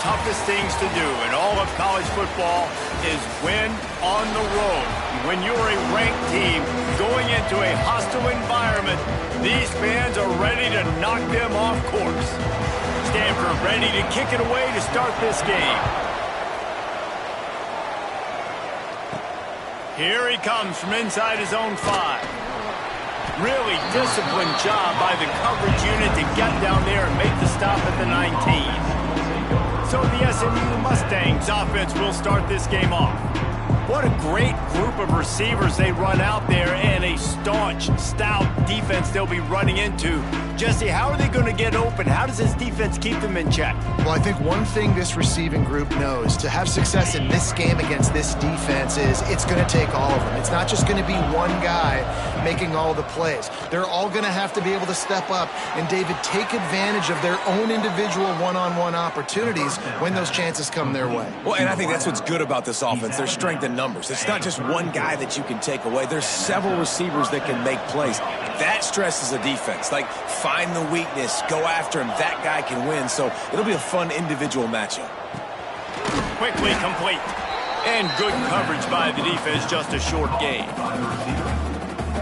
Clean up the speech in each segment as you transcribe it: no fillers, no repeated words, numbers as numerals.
toughest things to do in all of college football is win on the road. When you're a ranked team going into a hostile environment, these fans are ready to knock them off course. Stanford ready to kick it away to start this game. Here he comes from inside his own 5. Really disciplined job by the coverage unit to get down there and make the stop at the 19. So the SMU Mustangs offense will start this game off. What a great group of receivers they run out there, and a staunch, stout defense they'll be running into. Jesse, how are they going to get open? How does this defense keep them in check? Well, I think one thing this receiving group knows to have success in this game against this defense is it's going to take all of them. It's not just going to be one guy making all the plays. They're all going to have to be able to step up and, David, take advantage of their own individual one-on-one opportunities when those chances come their way. Well, and I think that's what's good about this offense. Their strength in numbers. It's not just one guy that you can take away. There's several receivers that can make plays. That stresses the defense. Like, find the weakness, go after him. That guy can win. So it'll be a fun individual matchup. Quickly complete. And good coverage by the defense, just a short gain.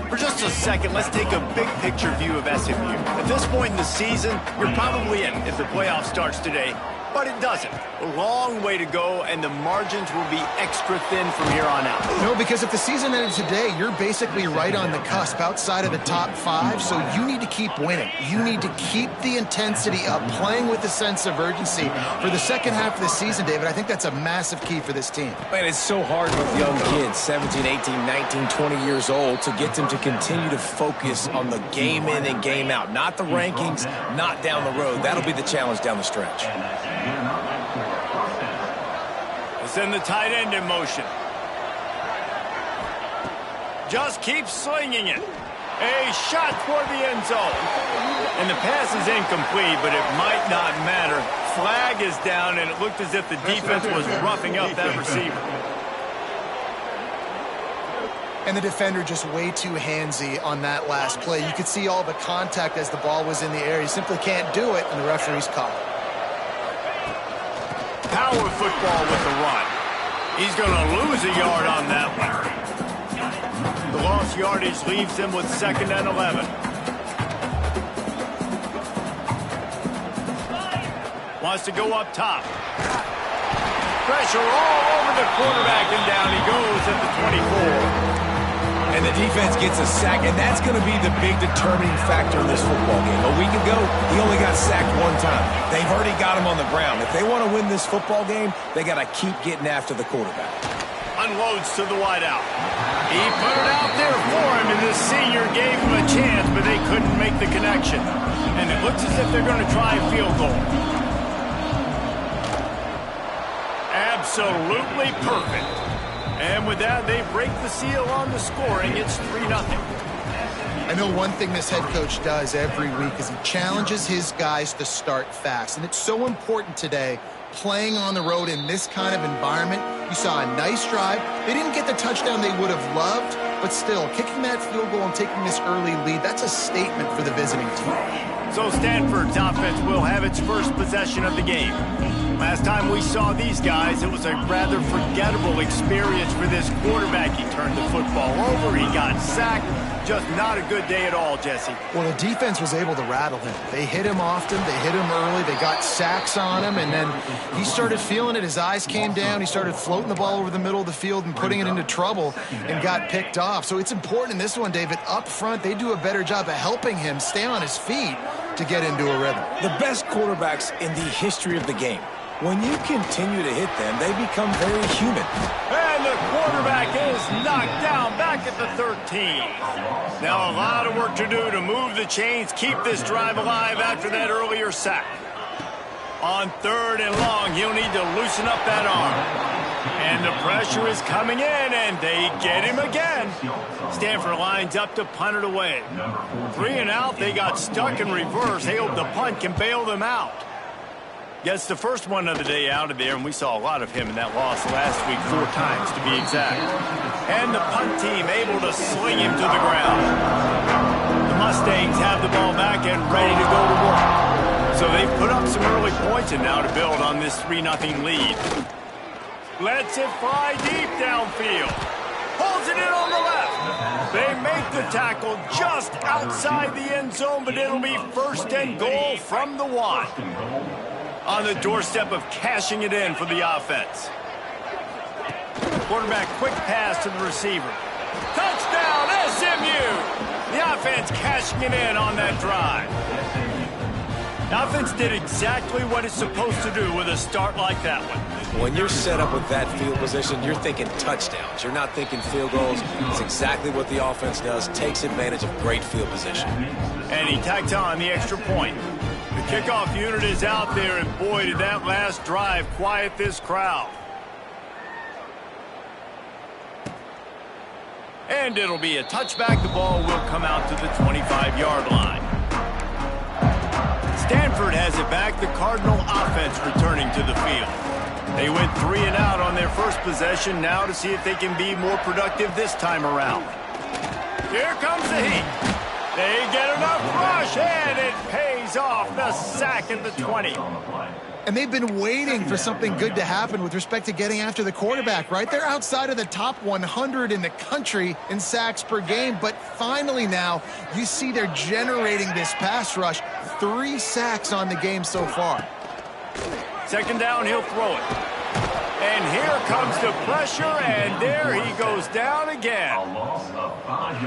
For just a second, let's take a big picture view of SMU. At this point in the season, you're probably in if the playoff starts today. But it doesn't. A long way to go, and the margins will be extra thin from here on out. No, because if the season ended today, you're basically right on the cusp outside of the top 5, so you need to keep winning. You need to keep the intensity up, playing with a sense of urgency. For the second half of the season, David, I think that's a massive key for this team. Man, it's so hard with young kids, 17, 18, 19, 20 years old, to get them to continue to focus on the game in and game out. Not the rankings, not down the road. That'll be the challenge down the stretch. Send the tight end in motion. Just keep slinging it. A shot toward the end zone. And the pass is incomplete, but it might not matter. Flag is down, and it looked as if the defense was roughing up that receiver. And the defender just way too handsy on that last play. You could see all the contact as the ball was in the air. You simply can't do it, and the referee's caught it. Power football with the run. He's going to lose a yard on that one. The lost yardage leaves him with 2nd and 11. Wants to go up top. Pressure all over the quarterback, and down he goes at the 24. And the defense gets a sack, and that's going to be the big determining factor in this football game. A week ago, he only got sacked 1 time. They've already got him on the ground. If they want to win this football game, they got to keep getting after the quarterback. Unloads to the wideout. He put it out there for him, and this senior gave him a chance, but they couldn't make the connection. And it looks as if they're going to try a field goal. Absolutely perfect. And with that, they break the seal on the scoring. It's 3-0. I know one thing this head coach does every week is he challenges his guys to start fast. And it's so important today, playing on the road in this kind of environment. You saw a nice drive. They didn't get the touchdown they would have loved, but still, kicking that field goal and taking this early lead, that's a statement for the visiting team. So Stanford's offense will have its first possession of the game. Last time we saw these guys, it was a rather forgettable experience for this quarterback. He turned the football over, he got sacked. Just not a good day at all, Jesse. Well, the defense was able to rattle him. They hit him often, they hit him early, they got sacks on him, and then he started feeling it. His eyes came down, he started floating the ball over the middle of the field and putting it into trouble and got picked off. So it's important in this one, David, up front, they do a better job of helping him stay on his feet to get into a rhythm. The best quarterbacks in the history of the game, when you continue to hit them, they become very human. And the quarterback is knocked down back at the 13. Now a lot of work to do to move the chains, keep this drive alive after that earlier sack. On 3rd and long, he'll need to loosen up that arm. And the pressure is coming in, and they get him again. Stanford lines up to punt it away. 3 and out, they got stuck in reverse. They hope the punt can bail them out. Gets the first one of the day out of there, and we saw a lot of him in that loss last week, 4 times to be exact. And the punt team able to sling him to the ground. The Mustangs have the ball back and ready to go to work. So they put up some early points and now to build on this 3-0 lead. Lets it fly deep downfield. Pulls it in on the left. They make the tackle just outside the end zone, but it'll be 1st and goal from the 1. On the doorstep of cashing it in for the offense. Quarterback quick pass to the receiver. Touchdown, SMU! The offense cashing it in on that drive. The offense did exactly what it's supposed to do with a start like that one. When you're set up with that field position, you're thinking touchdowns. You're not thinking field goals. It's exactly what the offense does. Takes advantage of great field position. And he tacked on the extra point. The kickoff unit is out there, and boy, did that last drive quiet this crowd. And it'll be a touchback. The ball will come out to the 25-yard line. Stanford has it back. The Cardinal offense returning to the field. They went 3 and out on their first possession. Now to see if they can be more productive this time around. Here comes the heat. They get enough rush, and it pays off. The sack at the 20. And they've been waiting for something good to happen with respect to getting after the quarterback, right? They're outside of the top 100 in the country in sacks per game, but finally now you see they're generating this pass rush. 3 sacks on the game so far. 2nd down, he'll throw it. And here comes the pressure, and there he goes down again.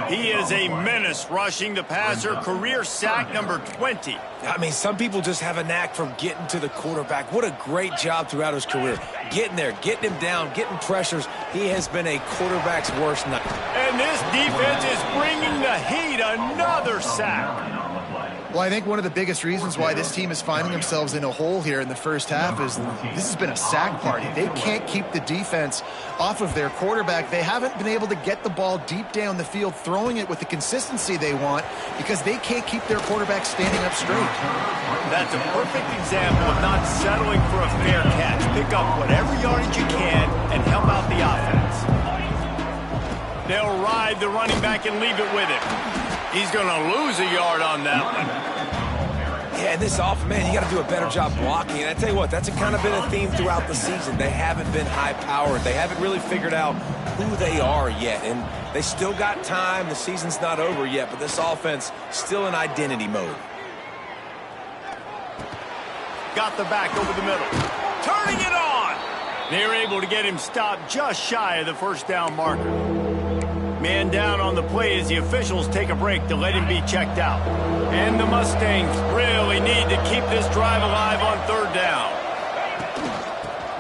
He is a menace rushing the passer, career sack number 20. I mean, some people just have a knack for getting to the quarterback. What a great job throughout his career. Getting there, getting him down, getting pressures. He has been a quarterback's worst night. And this defense is bringing the heat. Another sack. Well, I think one of the biggest reasons why this team is finding themselves in a hole here in the first half is this has been a sack party. They can't keep the defense off of their quarterback. They haven't been able to get the ball deep down the field, throwing it with the consistency they want because they can't keep their quarterback standing up straight. That's a perfect example of not settling for a fair catch. Pick up whatever yardage you can and help out the offense. They'll ride the running back and leave it with him. He's going to lose a yard on that one. Yeah, and this offense, man, you got to do a better job blocking. And I tell you what, that's kind of been a theme throughout the season. They haven't been high-powered. They haven't really figured out who they are yet. And they still got time. The season's not over yet, but this offense still in identity mode. Got the back over the middle. Turning it on. They're able to get him stopped just shy of the 1st down marker. Man down on the play as the officials take a break to let him be checked out. And the Mustangs really need to keep this drive alive on 3rd down.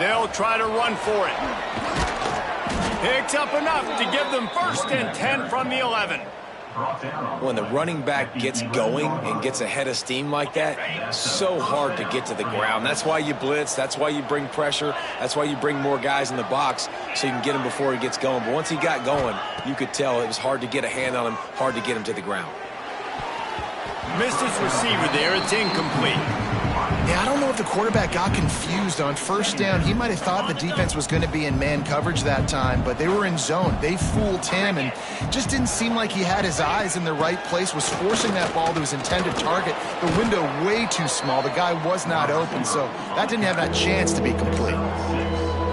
They'll try to run for it. Picks up enough to give them 1st and 10 from the 11. When the running back gets going and gets ahead of steam like that, so hard to get to the ground. That's why you blitz. That's why you bring pressure. That's why you bring more guys in the box so you can get him before he gets going. But once he got going, you could tell it was hard to get a hand on him, hard to get him to the ground. Missed his receiver there. It's incomplete. Yeah, I don't know if the quarterback got confused on 1st down. He might have thought the defense was going to be in man coverage that time, but they were in zone. They fooled him and just didn't seem like he had his eyes in the right place, was forcing that ball to his intended target. The window way too small. The guy was not open, so that didn't have that chance to be complete.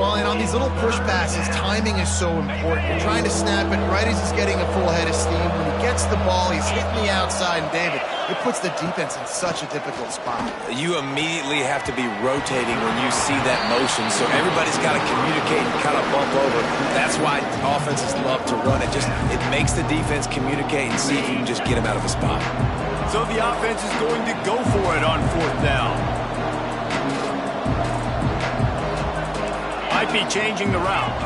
Well, and on these little push passes, timing is so important. You're trying to snap it right as he's getting a full head of steam. When he gets the ball, he's hitting the outside, and David, it puts the defense in such a difficult spot. You immediately have to be rotating when you see that motion, so everybody's got to communicate and kind of bump over. That's why offenses love to run it. It makes the defense communicate and see if you can just get him out of a spot. So the offense is going to go for it on 4th down. Might be changing the route.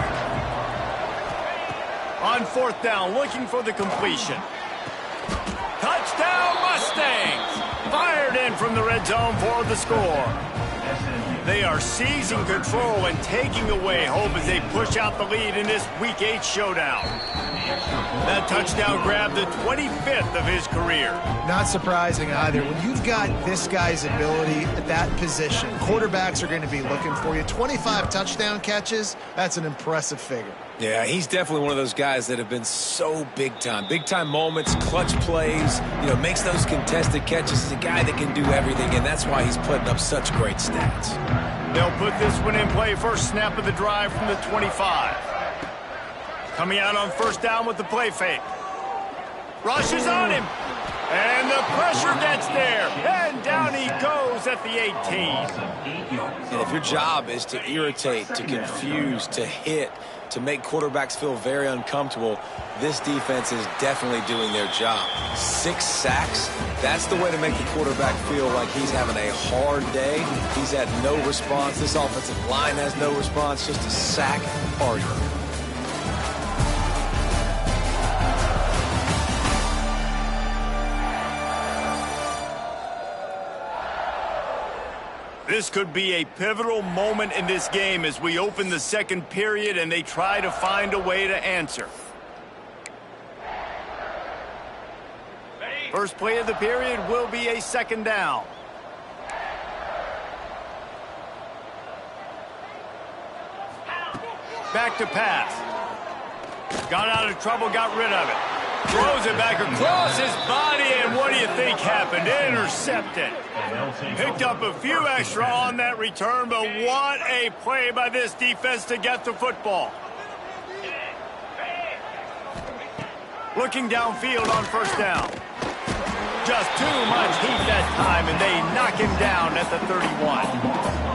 On 4th down, looking for the completion. Touchdown Mustangs! Fired in from the red zone for the score. They are seizing control and taking away hope as they push out the lead in this Week 8 showdown. That touchdown grabbed the 25th of his career. Not surprising either. When you've got this guy's ability at that position, quarterbacks are going to be looking for you. 25 touchdown catches, that's an impressive figure. Yeah, he's definitely one of those guys that have been so big time. Big time moments, clutch plays, makes those contested catches. He's a guy that can do everything, and that's why he's putting up such great stats. They'll put this one in play. First snap of the drive from the 25. Coming out on first down with the play fake. Rushes on him. And the pressure gets there. And down he goes at the 18. And if your job is to irritate, to confuse, to hit, to make quarterbacks feel very uncomfortable, this defense is definitely doing their job. 6 sacks, that's the way to make the quarterback feel like he's having a hard day. He's had no response. This offensive line has no response, just a sack party. This could be a pivotal moment in this game as we open the second period and they try to find a way to answer. First play of the period will be a second down. Back to pass. Got out of trouble, got rid of it. Throws it back across his body, and what do you think happened? Intercepted. Picked up a few extra on that return, but what a play by this defense to get the football. Looking downfield on first down. Just too much heat that time, and they knock him down at the 31.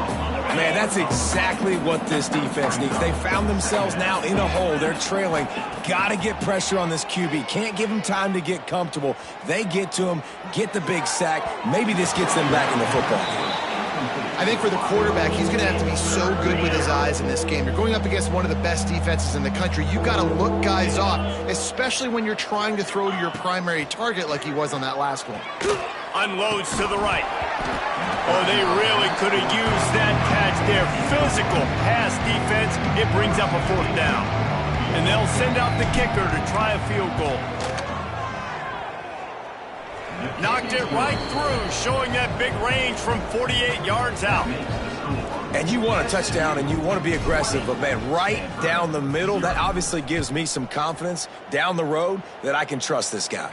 Man, that's exactly what this defense needs. They found themselves now in a hole. They're trailing. Got to get pressure on this QB. Can't give him time to get comfortable. They get to him, get the big sack. Maybe this gets them back in the football game. I think for the quarterback, he's going to have to be so good with his eyes in this game. You're going up against one of the best defenses in the country. You've got to look guys off, especially when you're trying to throw to your primary target like he was on that last one. Unloads to the right. Oh, they really could have used that catch there. Physical pass defense. It brings up a fourth down. And they'll send out the kicker to try a field goal. Knocked it right through, showing that big range from 48 yards out. And you want a touchdown and you want to be aggressive, but man, right down the middle, that obviously gives me some confidence down the road that I can trust this guy.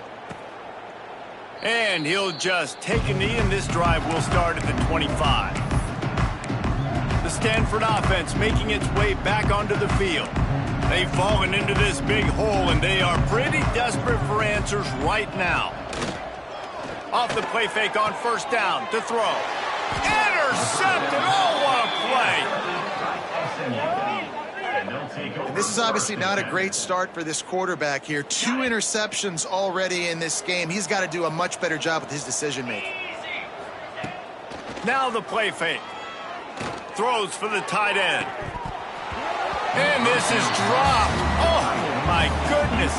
And he'll just take a knee, and this drive will start at the 25. The Stanford offense making its way back onto the field. They've fallen into this big hole, and they are pretty desperate for answers right now. Off the play fake on first down to throw. Intercepted! Oh, what a play! This is obviously not a great start for this quarterback here. 2 interceptions already in this game. He's got to do a much better job with his decision-making. Now the play fake. Throws for the tight end. And this is dropped. Oh, my goodness.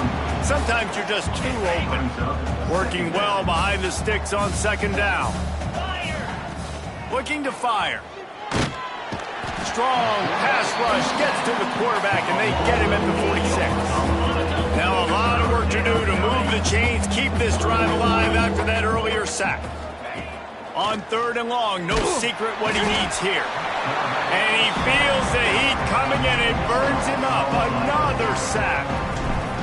Sometimes you're just too open. Working well behind the sticks on second down. Looking to fire. Strong pass rush gets to the quarterback, and they get him at the 46. Now a lot of work to do to move the chains, keep this drive alive after that earlier sack. On third and long, no secret what he needs here. And he feels the heat coming, and it burns him up. Another sack.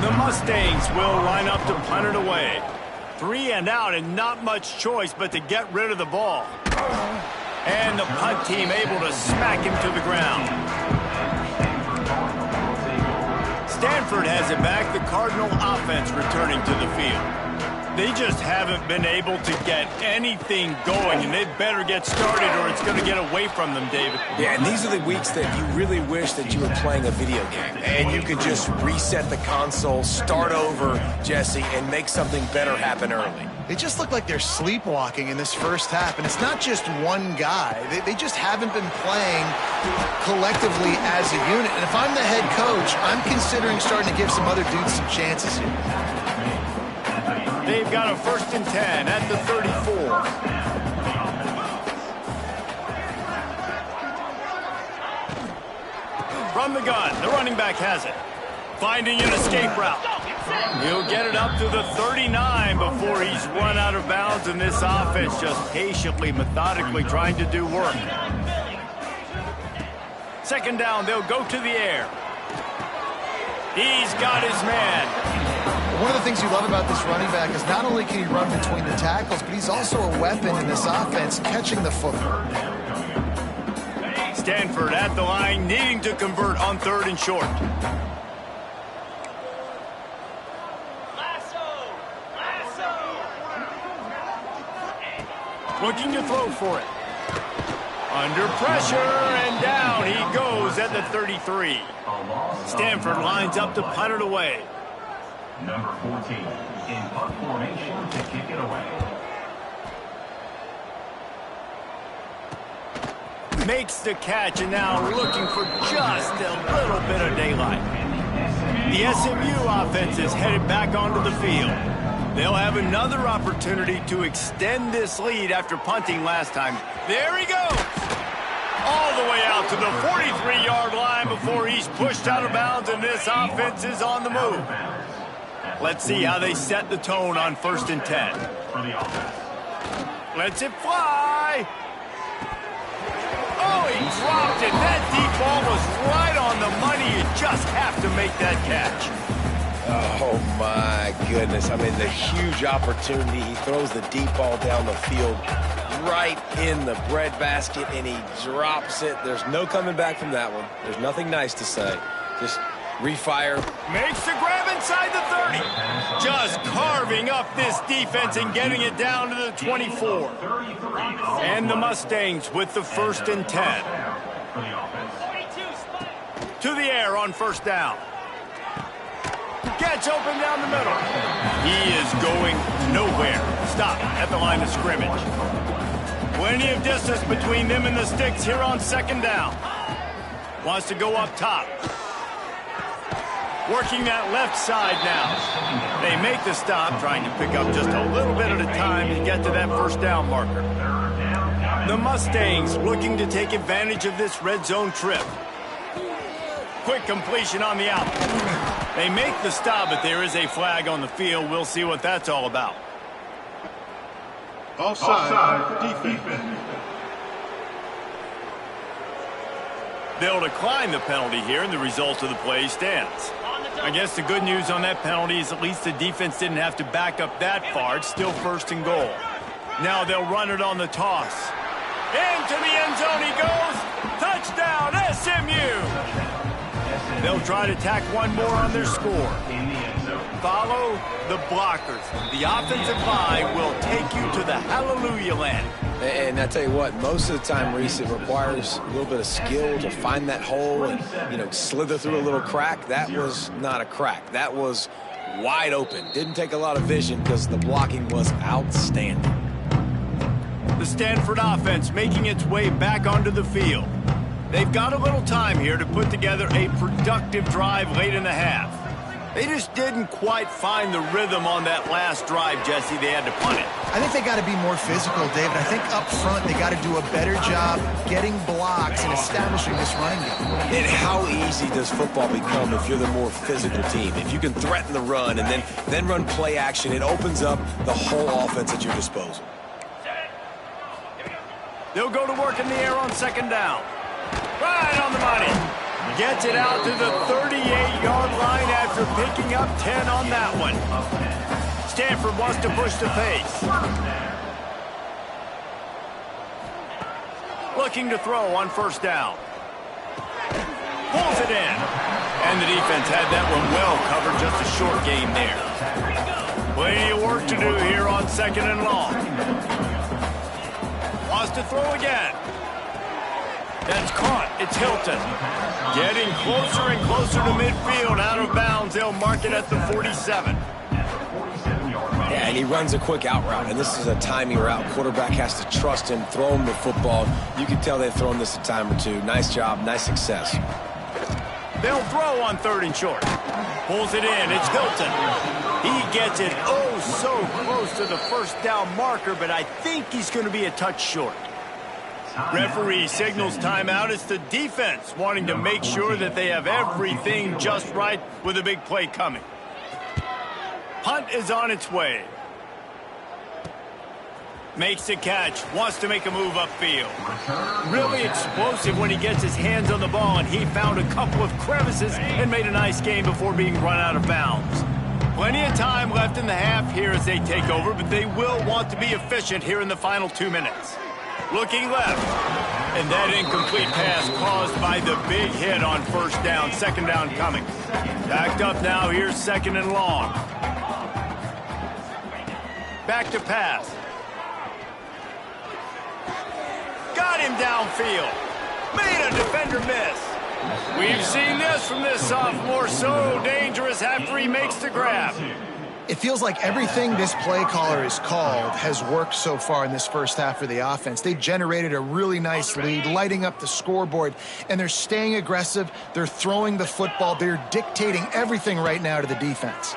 The Mustangs will line up to punt it away. 3 and out, and not much choice but to get rid of the ball. And the punt team able to smack him to the ground. Stanford has it back. The Cardinal offense returning to the field. They just haven't been able to get anything going, and they better get started or it's going to get away from them, David. Yeah, and these are the weeks that you really wish that you were playing a video game and you could just reset the console, start over, Jesse, and make something better happen early. They just look like they're sleepwalking in this first half, and it's not just one guy. They just haven't been playing collectively as a unit. And if I'm the head coach, I'm considering starting to give some other dudes some chances here. They've got a 1st and 10 at the 34. From the gun, the running back has it. Finding an escape route. He'll get it up to the 39 before he's run out of bounds, and this offense just patiently, methodically trying to do work. Second down, they'll go to the air. He's got his man. One of the things you love about this running back is not only can he run between the tackles, but he's also a weapon in this offense, catching the football. Stanford at the line, needing to convert on 3rd and short. Looking to throw for it. Under pressure, and down he goes at the 33. Stanford lines up to punt it away. Number 14 in punt formation to kick it away. Makes the catch, and now looking for just a little bit of daylight. The SMU offense is headed back onto the field. They'll have another opportunity to extend this lead after punting last time. There he goes! All the way out to the 43-yard line before he's pushed out of bounds, and this offense is on the move. Let's see how they set the tone on 1st and 10. Lets it fly! Oh, he dropped it. That deep ball was right on the money. You just have to make that catch. Oh, my goodness. I mean, the huge opportunity. He throws the deep ball down the field right in the breadbasket, and he drops it. There's no coming back from that one. There's nothing nice to say. Just refire. Makes the grab inside the 30. Just carving up this defense and getting it down to the 24. And the Mustangs with the 1st and 10. To the air on 1st down. Gets open down the middle. He is going nowhere. Stop at the line of scrimmage. Plenty of distance between them and the sticks here on 2nd down. Wants to go up top. Working that left side now. They make the stop, trying to pick up just a little bit at a time to get to that 1st down marker. The Mustangs looking to take advantage of this red zone trip. Quick completion on the out. They make the stop, but there is a flag on the field. We'll see what that's all about. Offside, defense. They'll decline the penalty here, and the result of the play stands. I guess the good news on that penalty is at least the defense didn't have to back up that far. It's still 1st and goal. Now they'll run it on the toss. Into the end zone he goes. Touchdown, SMU. They'll try to tack one more on their score. Follow the blockers. The offensive line will take you to the hallelujah land. And I tell you what, most of the time, Reese, it requires a little bit of skill to find that hole and, slither through a little crack. That was not a crack. That was wide open. Didn't take a lot of vision because the blocking was outstanding. The Stanford offense making its way back onto the field. They've got a little time here to put together a productive drive late in the half. They just didn't quite find the rhythm on that last drive, Jesse. They had to punt it. I think they got to be more physical, David. I think up front they got to do a better job getting blocks and establishing this running game. And how easy does football become if you're the more physical team? If you can threaten the run and then run play action, it opens up the whole offense at your disposal. They'll go to work in the air on 2nd down. Right on the money. Gets it out to the 38-yard line after picking up 10 on that one. Stanford wants to push the pace. Looking to throw on 1st down. Pulls it in. And the defense had that one well covered, just a short gain there. Plenty of work to do here on 2nd and long. Wants to throw again. That's caught. It's Hilton. Getting closer and closer to midfield. Out of bounds. They'll mark it at the 47. Yeah, and he runs a quick out route, and this is a timing route. Quarterback has to trust him, throw him the football. You can tell they've thrown this a time or two. Nice job, nice success. They'll throw on 3rd and short. Pulls it in. It's Hilton. He gets it so close to the 1st down marker, but I think he's going to be a touch short. Referee signals timeout. It's the defense wanting to make sure that they have everything just right with a big play coming. Punt is on its way. Makes the catch, wants to make a move upfield. Really explosive when he gets his hands on the ball, and he found a couple of crevices and made a nice game before being run out of bounds. Plenty of time left in the half here as they take over, but they will want to be efficient here in the final 2 minutes. Looking left, and that incomplete pass caused by the big hit on first down, second down coming. Backed up now, here's second and long. Back to pass. Got him downfield. Made a defender miss. We've seen this from this sophomore, so dangerous after he makes the grab. It feels like everything this play caller has called has worked so far in this first half for the offense. They've generated a really nice lead, lighting up the scoreboard, and they're staying aggressive. They're throwing the football. They're dictating everything right now to the defense.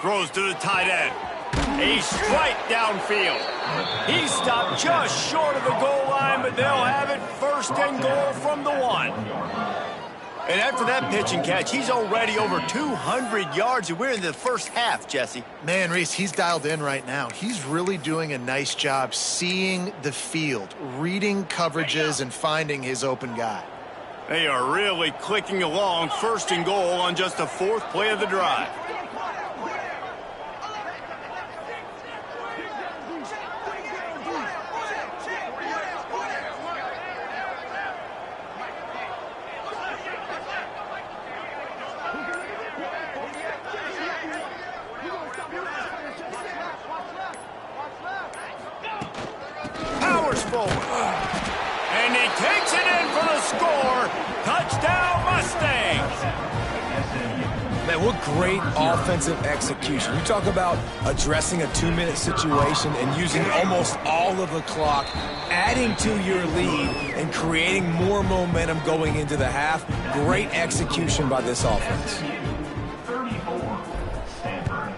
Throws to the tight end. A strike downfield. He stopped just short of the goal line, but they'll have it first and goal from the 1. And after that pitch and catch, he's already over 200 yards, and we're in the first half, Jesse. Man, Reese, he's dialed in right now. He's really doing a nice job seeing the field, reading coverages, and finding his open guy. They are really clicking along, first and goal on just the 4th play of the drive. Forward. And he takes it in for the score. Touchdown, Mustangs. Man, what great offensive execution. You talk about addressing a 2-minute situation and using almost all of the clock, adding to your lead and creating more momentum going into the half. Great execution by this offense. 34, Stanford,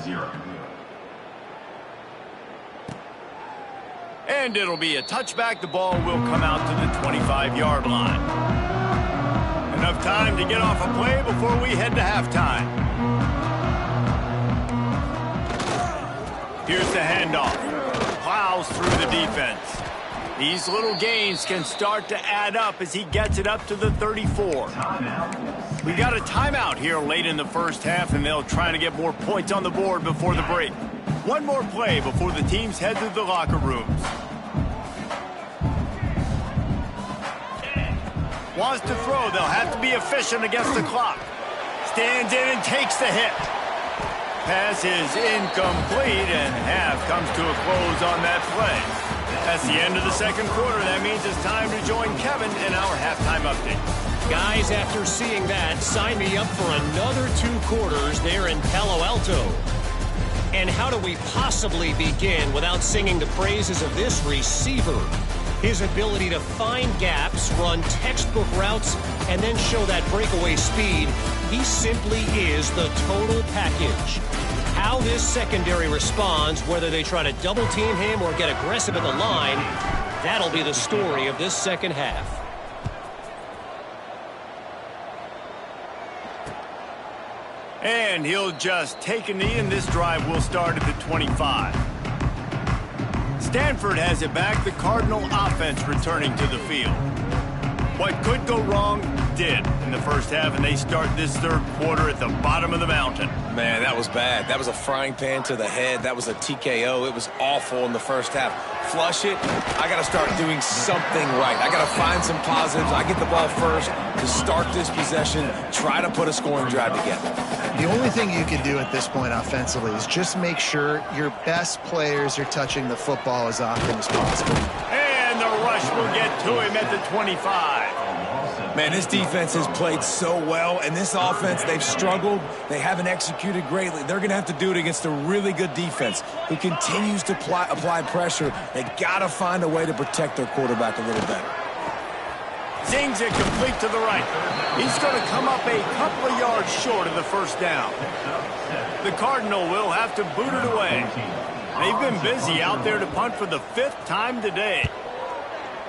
0. And it'll be a touchback. The ball will come out to the 25-yard line. Enough time to get off a play before we head to halftime. Here's the handoff. Plows through the defense. These little gains can start to add up as he gets it up to the 34. We got a timeout here late in the first half, and they'll try to get more points on the board before the break. One more play before the teams head to the locker rooms. Wants to throw. They'll have to be efficient against the clock. Stands in and takes the hit. Pass is incomplete, and half comes to a close on that play. That's the end of the second quarter. That means it's time to join Kevin in our halftime update. Guys, after seeing that, sign me up for another 2 quarters there in Palo Alto. And how do we possibly begin without singing the praises of this receiver? His ability to find gaps, run textbook routes, and then show that breakaway speed. He simply is the total package. How this secondary responds, whether they try to double team him or get aggressive at the line, that'll be the story of this second half. And he'll just take a knee, and this drive will start at the 25. Stanford has it back. The Cardinal offense returning to the field. What could go wrong did in the first half, and they start this third quarter at the bottom of the mountain. Man, that was bad. That was a frying pan to the head. That was a TKO. It was awful in the first half. Flush it. I got to start doing something right. I got to find some positives. I get the ball first to start this possession, try to put a scoring drive together. The only thing you can do at this point offensively is just make sure your best players are touching the football as often as possible. And the rush will get to him at the 25. Man, this defense has played so well, and this offense, they've struggled. They haven't executed greatly. They're going to have to do it against a really good defense who continues to apply pressure. They got to find a way to protect their quarterback a little better. Zings it complete to the right. He's going to come up a couple of yards short of the first down. The Cardinal will have to boot it away. They've been busy out there to punt for the 5th time today.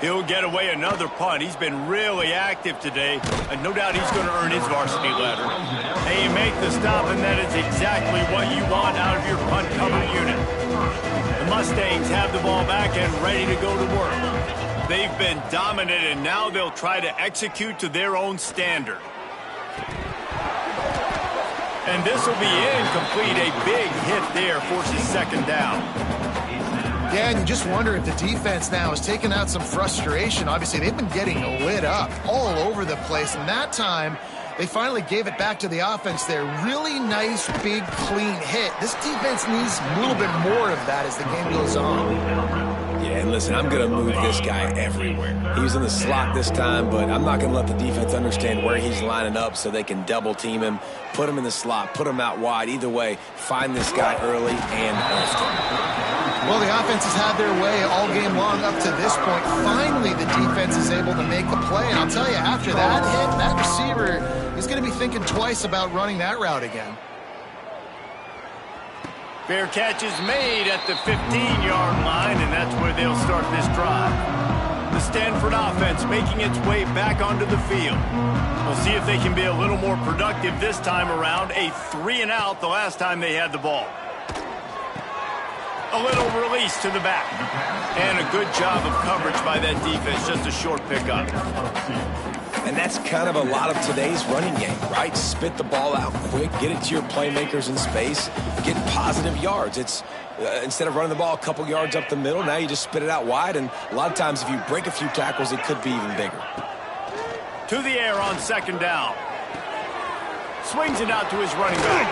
He'll get away another punt. He's been really active today, and no doubt he's going to earn his varsity letter. Hey, you make the stop, and that is exactly what you want out of your punt cover unit. The Mustangs have the ball back and ready to go to work. They've been dominant, and now they'll try to execute to their own standard. And this will be incomplete. A big hit there forces second down. Yeah, and you just wonder if the defense now has taken out some frustration. Obviously, they've been getting lit up all over the place, and that time they finally gave it back to the offense there. Really nice, big, clean hit. This defense needs a little bit more of that as the game goes on. Yeah, and listen, I'm going to move this guy everywhere. He was in the slot this time, but I'm not going to let the defense understand where he's lining up so they can double team him, put him in the slot, put him out wide. Either way, find this guy early and often. Well, the offense has had their way all game long up to this point. Finally, the defense is able to make a play. And I'll tell you, after that hit, that receiver is going to be thinking twice about running that route again. Fair catch is made at the 15-yard line, and that's where they'll start this drive. The Stanford offense making its way back onto the field. We'll see if they can be a little more productive this time around. A 3-and-out the last time they had the ball. A little release to the back. And a good job of coverage by that defense. Just a short pickup. And that's kind of a lot of today's running game, right? Spit the ball out quick, get it to your playmakers in space, get positive yards. It's instead of running the ball a couple yards up the middle, now you just spit it out wide, and a lot of times if you break a few tackles, it could be even bigger. To the air on second down. Swings it out to his running back.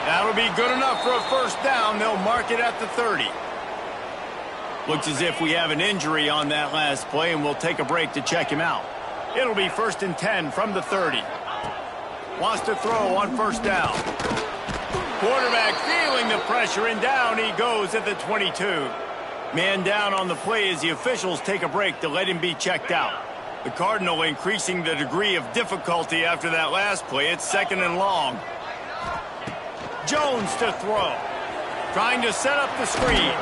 That'll be good enough for a first down. They'll mark it at the 30. Looks as if we have an injury on that last play, and we'll take a break to check him out. It'll be 1st and 10 from the 30. Wants to throw on first down. Quarterback feeling the pressure, and down he goes at the 22. Man down on the play as the officials take a break to let him be checked out. The Cardinal increasing the degree of difficulty after that last play. It's 2nd and long. Jones to throw. Trying to set up the screen.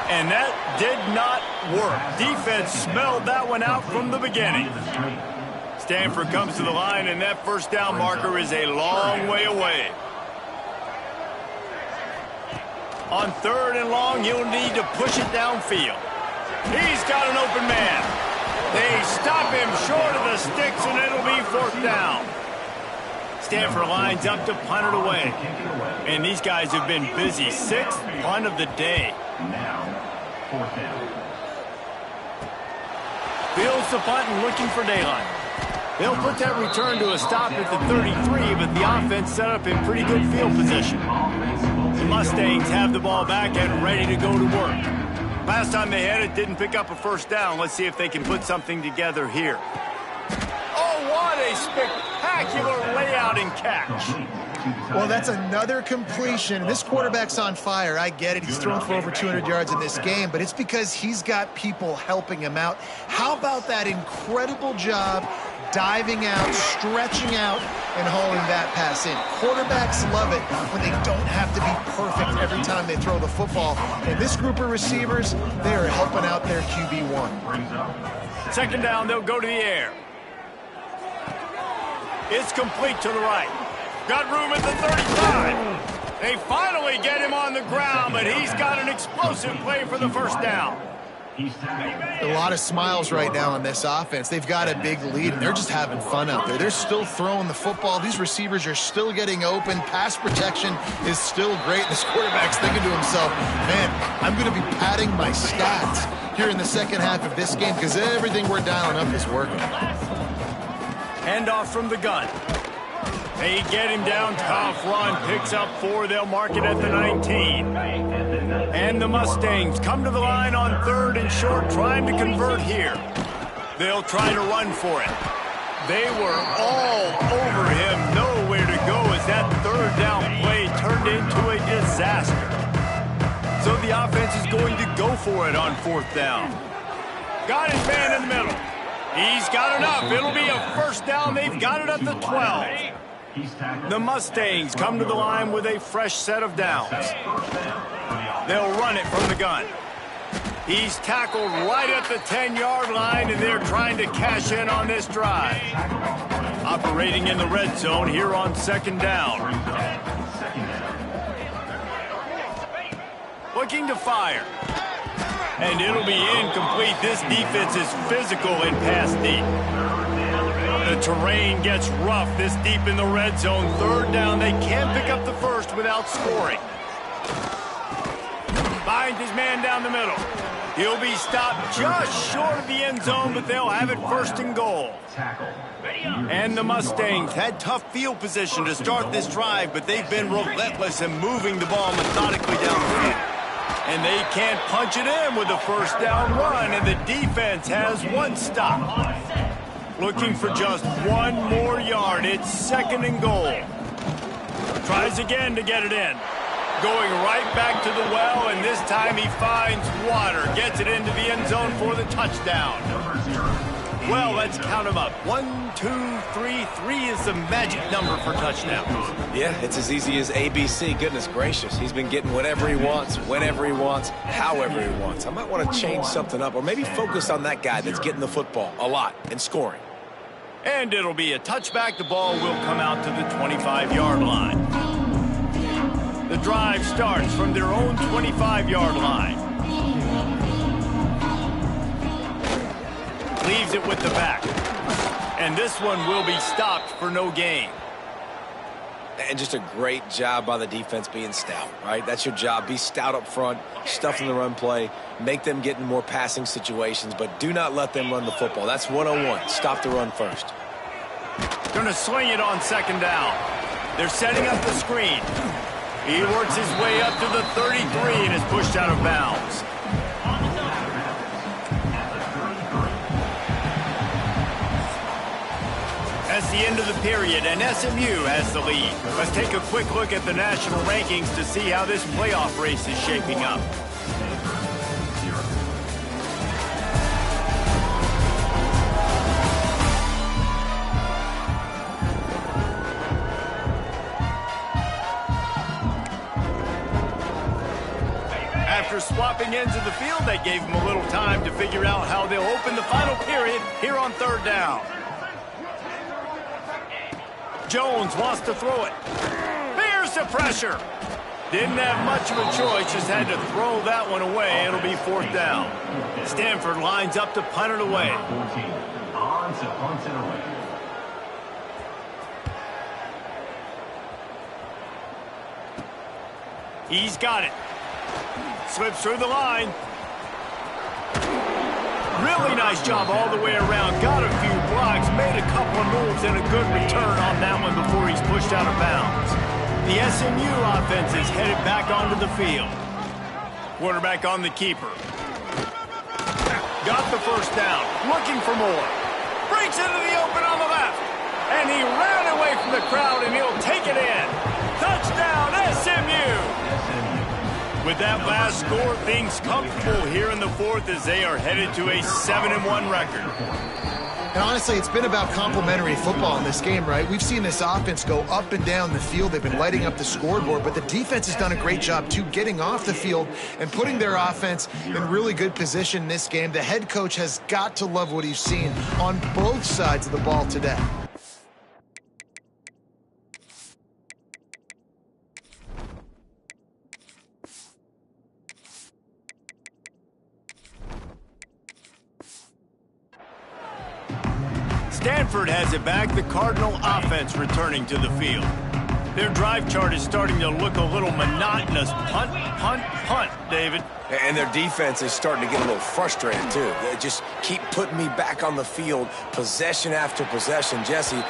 And that did not work. Defense smelled that one out from the beginning. Stanford comes to the line, and that first down marker is a long way away. On 3rd and long, he'll need to push it downfield. He's got an open man. They stop him short of the sticks, and it'll be 4th down. Stanford lines up to punt it away. And these guys have been busy. 6th punt of the day. Now, 4th down. Fields the punt and looking for daylight. They'll put that return to a stop at the 33, but the offense set up in pretty good field position. The Mustangs have the ball back and ready to go to work. Last time they had it, didn't pick up a first down. Let's see if they can put something together here. Oh, what a spectacular layout and catch. Well, that's another completion. This quarterback's on fire. I get it. He's thrown for over 200 yards in this game, but it's because he's got people helping him out. How about that incredible job diving out, stretching out, and hauling that pass in? Quarterbacks love it when they don't have to be perfect every time they throw the football. And this group of receivers, they are helping out their QB1. 2nd down, they'll go to the air. It's complete to the right. Got room at the 35. They finally get him on the ground, but he's got an explosive play for the first down. A lot of smiles right now on this offense. They've got a big lead, and they're just having fun out there. They're still throwing the football. These receivers are still getting open. Pass protection is still great. This quarterback's thinking to himself, man, I'm going to be padding my stats here in the second half of this game because everything we're dialing up is working. Handoff from the gun. They get him down, tough run, picks up 4. They'll mark it at the 19. And the Mustangs come to the line on 3rd and short, trying to convert here. They'll try to run for it. They were all over him, nowhere to go as that 3rd down play turned into a disaster. So the offense is going to go for it on 4th down. Got his man in the middle. He's got enough. It'll be a first down. They've got it at the 12. The Mustangs come to the line with a fresh set of downs. They'll run it from the gun. He's tackled right at the 10-yard line, and they're trying to cash in on this drive. Operating in the red zone here on 2nd down. looking to fire. And it'll be incomplete. This defense is physical and pass deep. The terrain gets rough this deep in the red zone. Third down, they can't pick up the first without scoring. Finds his man down the middle. He'll be stopped just short of the end zone, but they'll have it first and goal. And the Mustangs had tough field position to start this drive, but they've been relentless in moving the ball methodically down the field. And they can't punch it in with a first down run, and the defense has one stop. Looking for just one more yard. It's second and goal. Tries again to get it in. Going right back to the well, and this time he finds water. Gets it into the end zone for the touchdown. Well, let's count them up. 1, 2, 3. 3 is the magic number for touchdowns. Yeah, it's as easy as ABC. Goodness gracious. He's been getting whatever he wants, whenever he wants, however he wants. I might want to change something up, or maybe focus on that guy that's getting the football a lot and scoring. And it'll be a touchback. The ball will come out to the 25-yard line. The drive starts from their own 25-yard line. Leaves it with the back. And this one will be stopped for no gain. And just a great job by the defense being stout, right? That's your job. Be stout up front, stuff in the run play, make them get in more passing situations, but do not let them run the football. That's 101. Stop the run first. Going to swing it on second down. They're setting up the screen. He works his way up to the 33 and is pushed out of bounds. That's the end of the period, and SMU has the lead. Let's take a quick look at the national rankings to see how this playoff race is shaping up. After swapping ends of the field, they gave them a little time to figure out how they'll open the final period here on third down. Jones wants to throw it. Fears the pressure. Didn't have much of a choice, just had to throw that one away. It'll be fourth down. Stanford lines up to punt it away. On to punt it away. He's got it. Slips through the line. Really nice job all the way around. Got a few blocks, made a couple of moves, and a good return on that one before he's pushed out of bounds. The SMU offense is headed back onto the field. Quarterback on the keeper. Got the first down. Looking for more. Breaks into the open on the left. And he ran away from the crowd, and he'll take it in. Touchdown, SMU! With that last score, things comfortable here in the fourth as they are headed to a 7-1 record. And honestly, it's been about complementary football in this game, right? We've seen this offense go up and down the field. They've been lighting up the scoreboard, but the defense has done a great job, too, getting off the field and putting their offense in really good position in this game. The head coach has got to love what he's seen on both sides of the ball today. Stanford has it back. The Cardinal offense returning to the field. Their drive chart is starting to look a little monotonous. Punt, punt, punt, David. And their defense is starting to get a little frustrated, too. They just keep putting me back on the field, possession after possession. Jesse,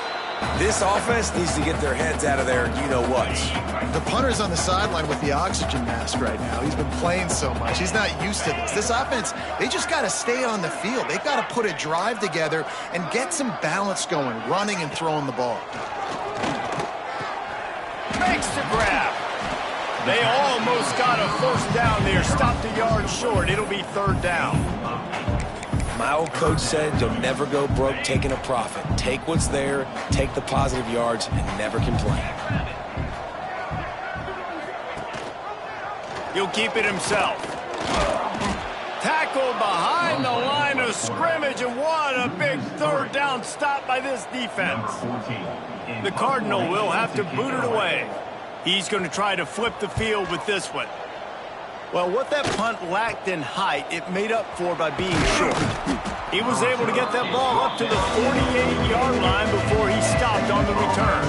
this offense needs to get their heads out of their you-know-whats. The punter's on the sideline with the oxygen mask right now. He's been playing so much. He's not used to this. This offense, they just got to stay on the field. They've got to put a drive together and get some balance going, running and throwing the ball. Makes the grab. They almost got a first down there. Stopped a yard short. It'll be third down. My old coach said you'll never go broke taking a profit. Take what's there, take the positive yards, and never complain. He'll keep it himself. Tackled behind the line of scrimmage, and what a big third down stop by this defense. The Cardinal will have to boot it away. He's going to try to flip the field with this one. Well, what that punt lacked in height, it made up for by being short. He was able to get that ball up to the 48-yard line before he stopped on the return.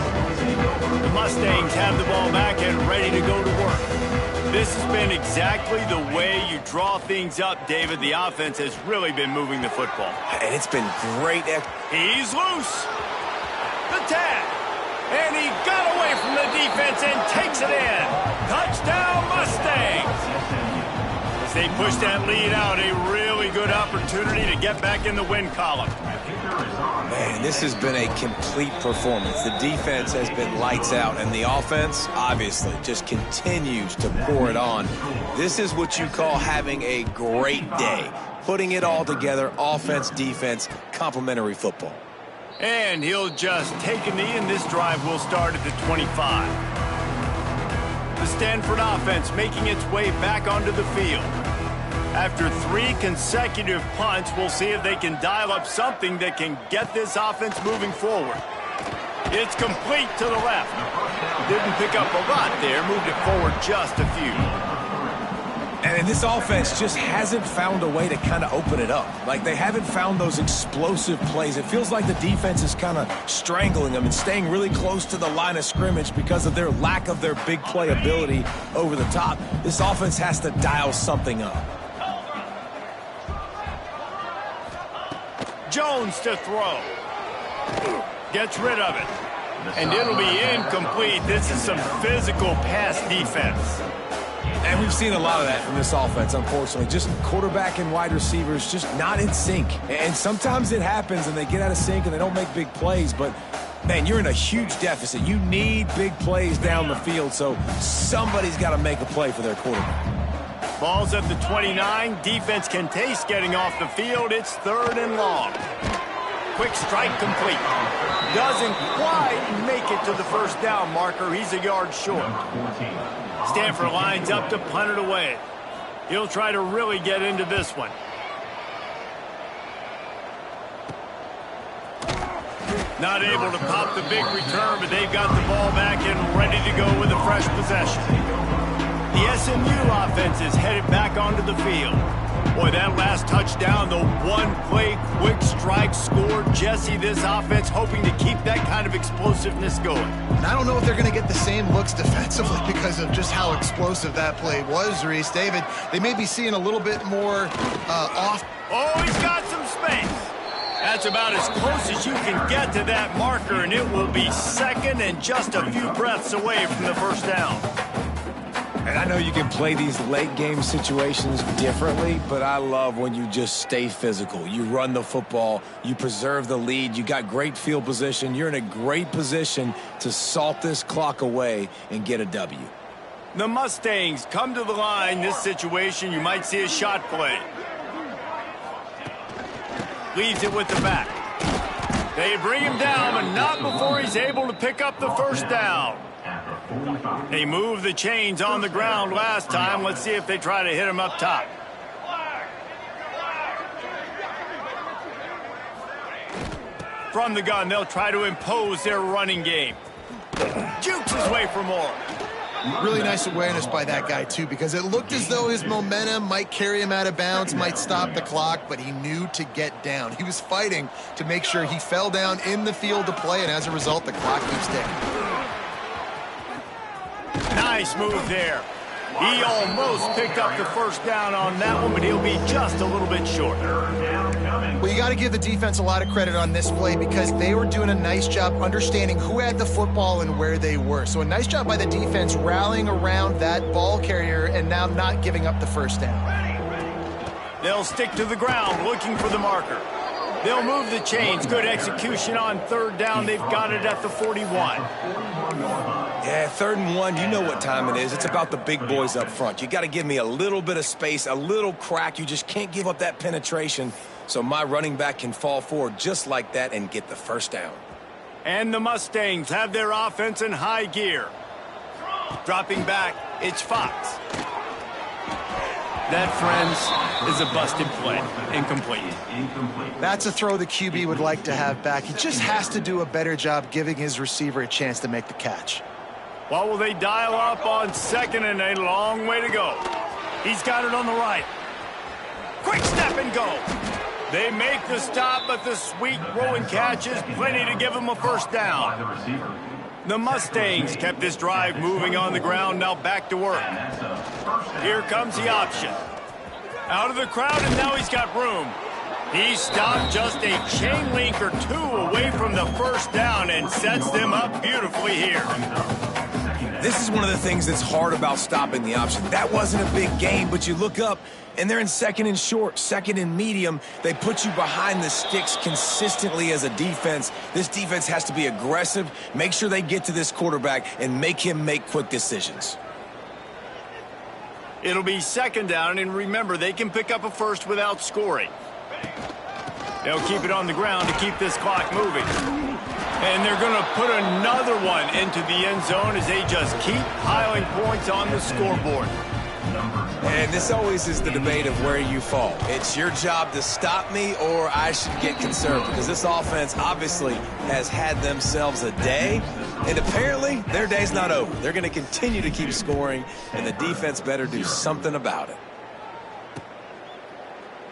The Mustangs have the ball back and ready to go to work. This has been exactly the way you draw things up, David. The offense has really been moving the football. And it's been great. He's loose. The tag. And he got away from the defense and takes it in. Touchdown, Mustangs. As they push that lead out, a really good opportunity to get back in the win column. Man, this has been a complete performance. The defense has been lights out, and the offense, obviously, just continues to pour it on. This is what you call having a great day. Putting it all together, offense, defense, complementary football. And he'll just take a knee, and this drive will start at the 25. The Stanford offense making its way back onto the field. After 3 consecutive punts, we'll see if they can dial up something that can get this offense moving forward. It's complete to the left. Didn't pick up a lot there, moved it forward just a few. And this offense just hasn't found a way to kind of open it up. Like, they haven't found those explosive plays. It feels like the defense is kind of strangling them and staying really close to the line of scrimmage because of their lack of their big play ability over the top. This offense has to dial something up. Jones to throw. Gets rid of it. And it'll be incomplete. This is some physical pass defense. And we've seen a lot of that from this offense, unfortunately. Just quarterback and wide receivers just not in sync. And sometimes it happens and they get out of sync and they don't make big plays. But, man, you're in a huge deficit. You need big plays down the field, so somebody's got to make a play for their quarterback. Ball's at the 29. Defense can taste getting off the field. It's 3rd and long. Quick strike complete. Doesn't quite make it to the first down marker. He's a yard short. Stanford lines up to punt it away. He'll try to really get into this one. Not able to pop the big return, but they've got the ball back and ready to go with a fresh possession. The SMU offense is headed back onto the field. Boy, that last touchdown, the one-play quick strike scored. Jesse, this offense hoping to keep that kind of explosiveness going. And I don't know if they're going to get the same looks defensively because of just how explosive that play was, Reese. David, they may be seeing a little bit more off. Oh, he's got some space. That's about as close as you can get to that marker, and it will be 2nd and just a few breaths away from the first down. And I know you can play these late-game situations differently, but I love when you just stay physical. You run the football, you preserve the lead, you got great field position. You're in a great position to salt this clock away and get a W. The Mustangs come to the line. This situation, you might see a shot play. Leaves it with the back. They bring him down, but not before he's able to pick up the first down. They moved the chains on the ground last time. Let's see if they try to hit him up top. From the gun, they'll try to impose their running game. Jukes his way for more. Really nice awareness by that guy, too, because it looked as though his momentum might carry him out of bounds, might stop the clock, but he knew to get down. He was fighting to make sure he fell down in the field to play, and as a result, the clock keeps ticking. Nice move there. He almost picked up the first down on that one, but he'll be just a little bit short. Well, you got to give the defense a lot of credit on this play because they were doing a nice job understanding who had the football and where they were. So a nice job by the defense rallying around that ball carrier and now not giving up the first down. They'll stick to the ground looking for the marker. They'll move the chains. Good execution on 3rd down. They've got it at the 41. Yeah, 3rd and 1, you know what time it is. It's about the big boys up front. You got to give me a little bit of space, a little crack. You just can't give up that penetration so my running back can fall forward just like that and get the first down. And the Mustangs have their offense in high gear. Dropping back, it's Fox. That, friends, is a busted play. Incomplete. That's a throw the QB would like to have back. He just has to do a better job giving his receiver a chance to make the catch. What will they dial up on 2nd and a long way to go? He's got it on the right. Quick step and go. They make the stop, but the sweet throw and catch is plenty to give him a first down. The Mustangs kept this drive moving on the ground, now back to work. Here comes the option. Out of the crowd, and now he's got room. He stopped just a chain link or two away from the first down and sets them up beautifully here. This is one of the things that's hard about stopping the option. That wasn't a big gain, but you look up, and they're in second and short, second and medium. They put you behind the sticks consistently as a defense. This defense has to be aggressive, make sure they get to this quarterback, and make him make quick decisions. It'll be second down, and remember, they can pick up a first without scoring. They'll keep it on the ground to keep this clock moving. And they're going to put another one into the end zone as they just keep piling points on the scoreboard. And this always is the debate of where you fall. It's your job to stop me, or I should get conservative, because this offense obviously has had themselves a day, and apparently their day's not over. They're going to continue to keep scoring, and the defense better do something about it.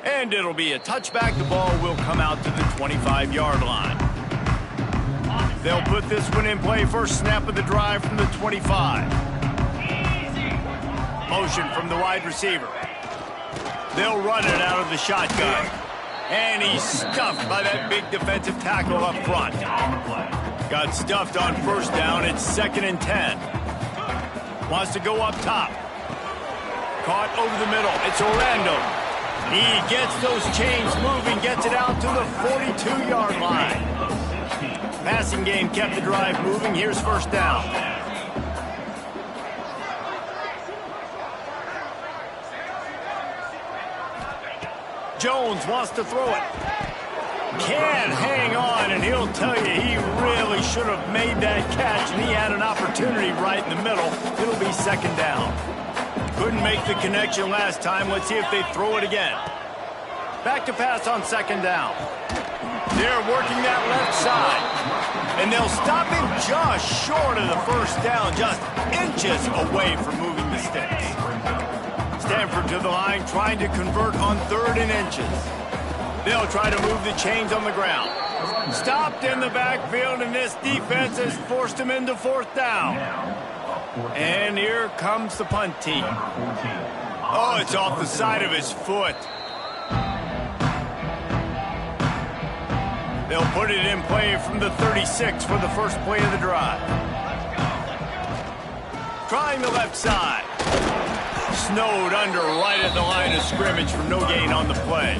And it'll be a touchback. The ball will come out to the 25-yard line. They'll put this one in play. First snap of the drive from the 25. Motion from the wide receiver. They'll run it out of the shotgun. And he's stuffed by that big defensive tackle up front. Got stuffed on first down. It's 2nd and 10. Wants to go up top. Caught over the middle. It's Orlando. He gets those chains moving, gets it out to the 42-yard line. Passing game kept the drive moving. Here's first down. Jones wants to throw it. Can hang on, and he'll tell you he really should have made that catch, and he had an opportunity right in the middle. It'll be second down. Couldn't make the connection last time. Let's see if they throw it again. Back to pass on second down. They're working that left side. And they'll stop him just short of the first down, just inches away from moving the sticks. Stanford to the line, trying to convert on 3rd and inches. They'll try to move the chains on the ground. Stopped in the backfield, and this defense has forced him into 4th down. And here comes the punt team. Oh, it's off the side of his foot. They'll put it in play from the 36 for the first play of the drive. Trying the left side. Snowed under right at the line of scrimmage for no gain on the play.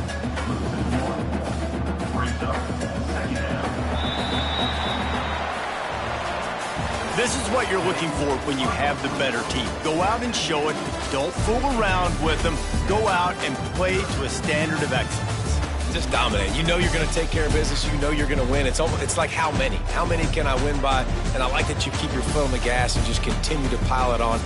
This is what you're looking for when you have the better team. Go out and show it. Don't fool around with them. Go out and play to a standard of excellence. Just dominate. You know you're going to take care of business. You know you're going to win. It's like how many? How many can I win by? And I like that you keep your foot on the gas and just continue to pile it on.